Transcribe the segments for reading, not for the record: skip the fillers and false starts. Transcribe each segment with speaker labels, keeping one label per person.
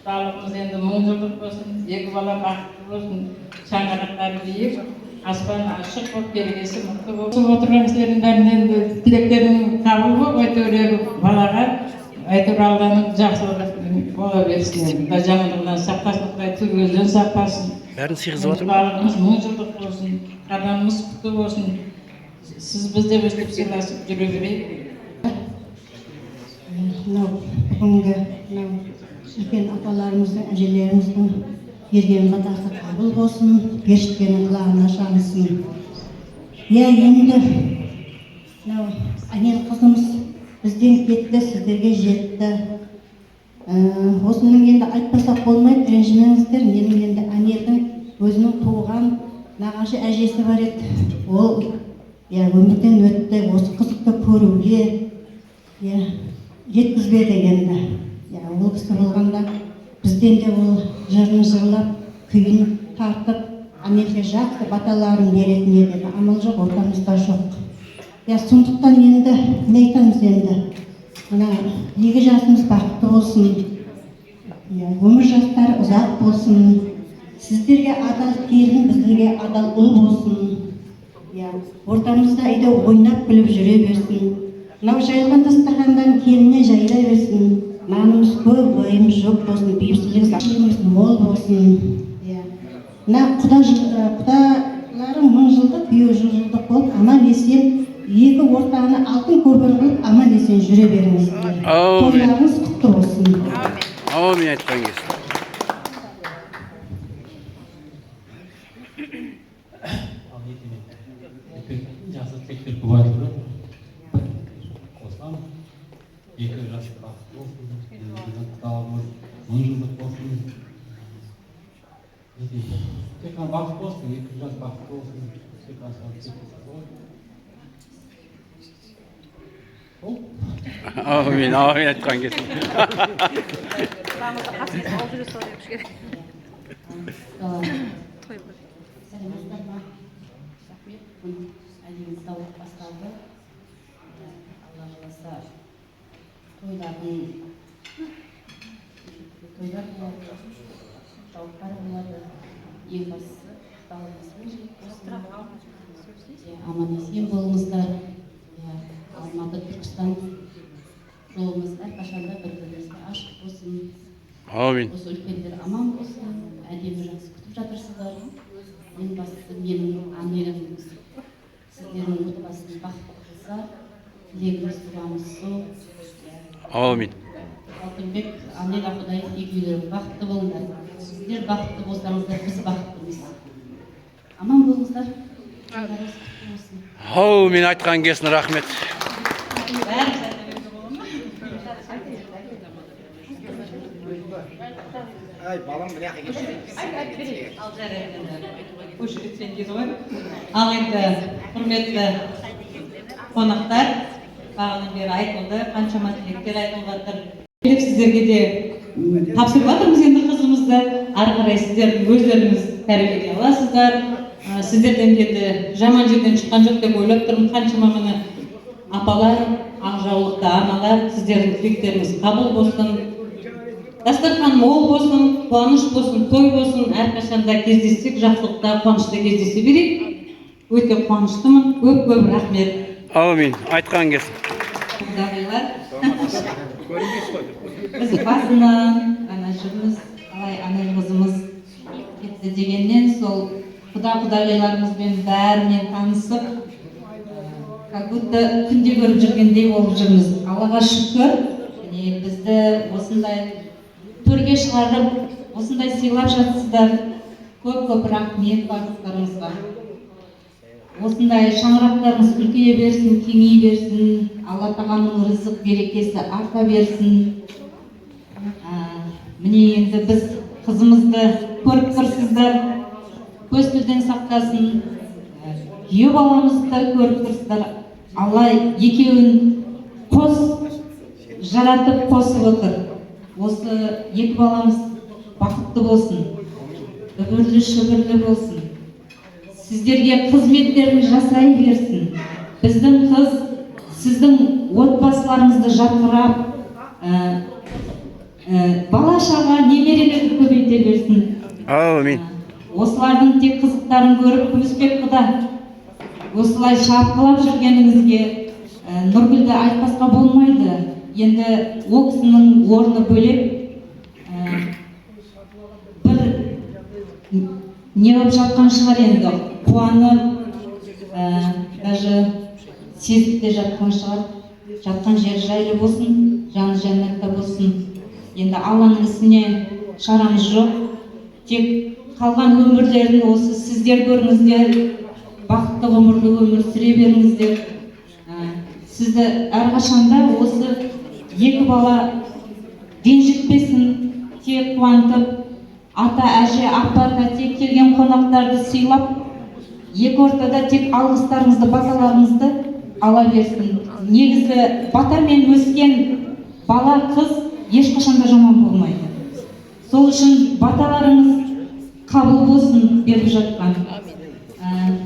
Speaker 1: Sağlığımız endi muzurluk olsun, iki bala baktık olsun, şangaraqları deyip, aspan açık olup gelgesi mutlu olsun. Oturgan sizlerinden endi dileklerin kabul olup, öyle balaga, aytır Allah'ın жақсылығы bola versin. Da жаңылығынан сақтасын, түгелден сақтасын.
Speaker 2: Бәрін сыйғызып отыр.
Speaker 1: Барлығымыз музырлық болсын, қадамымыз құтты болсын. Сіз бізде өстіп сыйласып жүре берейік.
Speaker 3: Бүгінгі үлкен апаларымыздың, әжелеріміздің берген батасы қабыл болсын, періштенің құлағына шағылсын. Енді әнел қызымыз бізден кетті, сіздерге жетті. Осының енді айтпасақ болмайды, ренжімеңіздер. Менің енді әнелдің өзінің туған нағашы әжесі бар еді. Ол өмірден өтті, осы қызықты көруге жеткізбеді енді. Ол кісі болғанда бізден де ол жырын жырлап, күйін тартып, әнелге жақсы баталарын беретін еді. Амал жоқ, ортамызда жоқ. Сондықтан енді не айтамыз енді, мына екі жасымыз бақытты болсын, өмір жастары ұзақ болсын, сіздерге адал келін, біздерге адал ұл болсын. Ортамызда үйде ойнап күліп жүре берсін. Мынау жайылған дастархандан келіне жайыла берсін. Нанымыз көп, уайымыз жоқ болсын, бейбітшілігіміз мол болсын. Мына құдаларың 1000 жылдық, күйеу 100 жылдық болып, аман есен екі ортаны алтын көпір қылып аман есен жүре беріңіздер. Тойларыңыз құтты болсын.
Speaker 2: Amin айтқан келсін.
Speaker 4: Жақсы тілектер көп айтылды. Қосам, екі жас бақытты болсын, құдаларымыз 1000 жылдық болсын. Тек қана бақытты болсын, екі жас бақытты болсын. Тек қана
Speaker 2: Amin айтқан келсін.
Speaker 3: Сәлеметсіздер ме? Рахмет. Әлеміз сауық басталды. Алла қаласа тойлар болады, жауаптар болады. Ең бастысы құдалығымыздың аман есен болыңыздар. Алматы, Түркістан жолымыз әрқашанда бір-бірімізге ашық болсын.
Speaker 2: Amin.
Speaker 3: Осы үлкендер аман болсын, әдемі жақсы күтіп жатырсыздар. Ең бастысы менің анелім сіздердің отбасының бақытты болса, тілегіміз дуамыз сол.
Speaker 2: Amin.
Speaker 3: Алтынбек, Анеля Құдай екеулерің бақытты болыңдар. Сіздер бақытты болсаңыздар, біз бақыттымыз. Аман болыңыздар.
Speaker 2: Amin айтқан келсін, рахмет.
Speaker 5: Ай, балам мына жаққа
Speaker 6: Ал енді құрметті қонақтар, бағанадан бері айтылды, қаншама тілектер айтылып жатыр. Сіздерге де тапсырып жатырмыз енді қызымызды. Ары қарай сіздер өздеріңіз тәрбиелей аласыздар. Сіздерден енді жаман жерден шыққан жоқ деп ойлап тұрмын. Қаншама міне апалар, ақжаулықты аналар, сіздердің тілектеріңіз қабыл болсын. Дастархан мол болсын, қуаныш болсын, той болсын, әрқашанда кездессек, жақсылықта, қуанышта кездесе берейік. Өте қуаныштымын. Көп рахмет.
Speaker 2: Amin айтқан келсін.
Speaker 6: Құдағилар, біз басынан ана жүрміз, қалай анайымызымыз кетті дегеннен сол құдағиларымызбен бәрімен танысып, как будто күнде көріп жүргендей болып жүрміз. Аллаға шүкір, бізді осындай төрге шығарып, осындай сыйлап жатсыздар. Көп рахмет барлықтарыңызға. Осындай шаңырақтарыңыз үлкейе берсін, кеңейе берсін, Алла тағаланың рызық берекесі арта берсін. Міне енді біз қызымызды көріп тұрсыздар, көз тілден сақтасын. Күйеу баламызды көріп тұрсыздар. Алла екеуін қос жаратып қосып отыр. Осы екі баламыз бақытты болсын, үбірлі шүбірлі болсын. Сіздерге қызметтерін жасай берсін. Біздің қыз сіздің отбасыларыңызды жарқырап, бала шаға немерелерді көбейте берсін.
Speaker 2: Amin.
Speaker 6: Осылардың тек қызықтарын көріп, Күмісбек құда осылай шапқылап жүргеніңізге Нұргүлді айтпасқа болмайды. Енді ол кісінің орны бөлек, бір не болып жатқан шығар енді, қуанып, даже сезіп те жатқан шығар. Жатқан жер жайлы болсын, жаны жәннатта болсын. Енді Алланың ісіне шарамыз жоқ. Тек қалған өмірлерін осы сіздер көріңіздер, бақытты ғұмырлы өмір сүре беріңіздер. Сізді әрқашанда осы екі бала ренжітпесін, тек қуантып, ата, әже, апа, тәте келген қонақтарды сыйлап, екі ортада тек алғыстарыңызды, баталарыңызды ала берсін. Негізі батамен өскен бала, қыз ешқашанда жаман болмайды. Сол үшін баталарыңыз қабыл болсын беріп жатқан.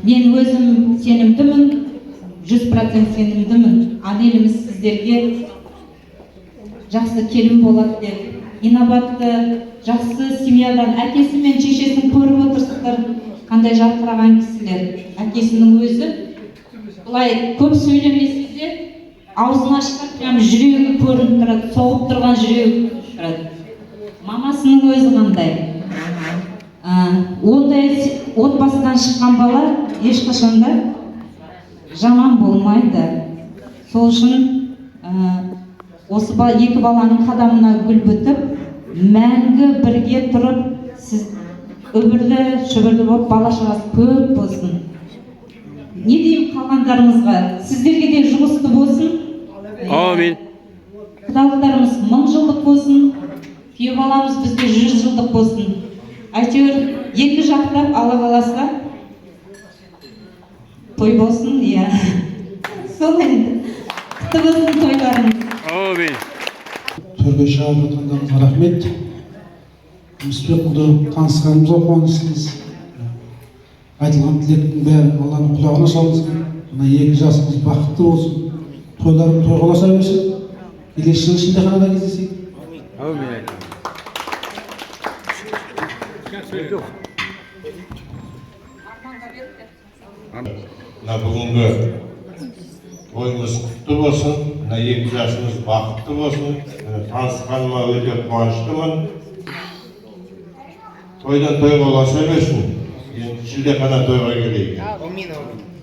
Speaker 6: Мен өзім сенімдімін, 100% сенімдімін. Ана еліміз сіздерге жақсы келін болады деп, инабатты, жақсы семьядан, әкесі мен шешесін көріп отырсыздар, қандай жарқыраған кісілер. Әкесінің өзі былай көп сөйлемесе де, аузын ашқан прям жүрегі көрініп тұрады, соғып тұрған жүрегі тұрады. Мамасының өзі қандай. Ондай отбасыдан шыққан бала ешқашанда жаман болмайды. Сол үшін осы екі баланың қадамына гүл бітіп, мәңгі бірге тұрып, сіз өмірлі шүбірлі болып бала шағасы көп болсын. Не деймін қалғандарымызға? Сіздерге де жұмысты болсын.
Speaker 2: Amin.
Speaker 6: Құдалықтарымыз 1000 жылдық болсын, күйеу баламыз бізге 100 жылдық болсын. Әйтеуір екі жақтап Алла қаласа той болсын, иә. Сол енді. Құтты болсын тойларыңыз.
Speaker 2: Amin.
Speaker 7: Төрге шығып жатқандарыңызға рахмет. Мүсіпбекұлды танысқанымызға қуаныштымыз. Айтылған тілектің бәрі Алланың құлағына салынсын. Мына екі жасымыз бақытты болсын. Тойларың тойғаласа берсін. Келесі жыл ішінде қанада кездесейік.
Speaker 2: Amin.
Speaker 8: Мына бүгінгі тойымыз құтты болсын, мына екі жасымыз бақытты болсын. Танысқаныма өте қуаныштымын. Тойдан тойға ұласа берсін. Енді шілдехана тойға келейік.
Speaker 5: Amin, amin.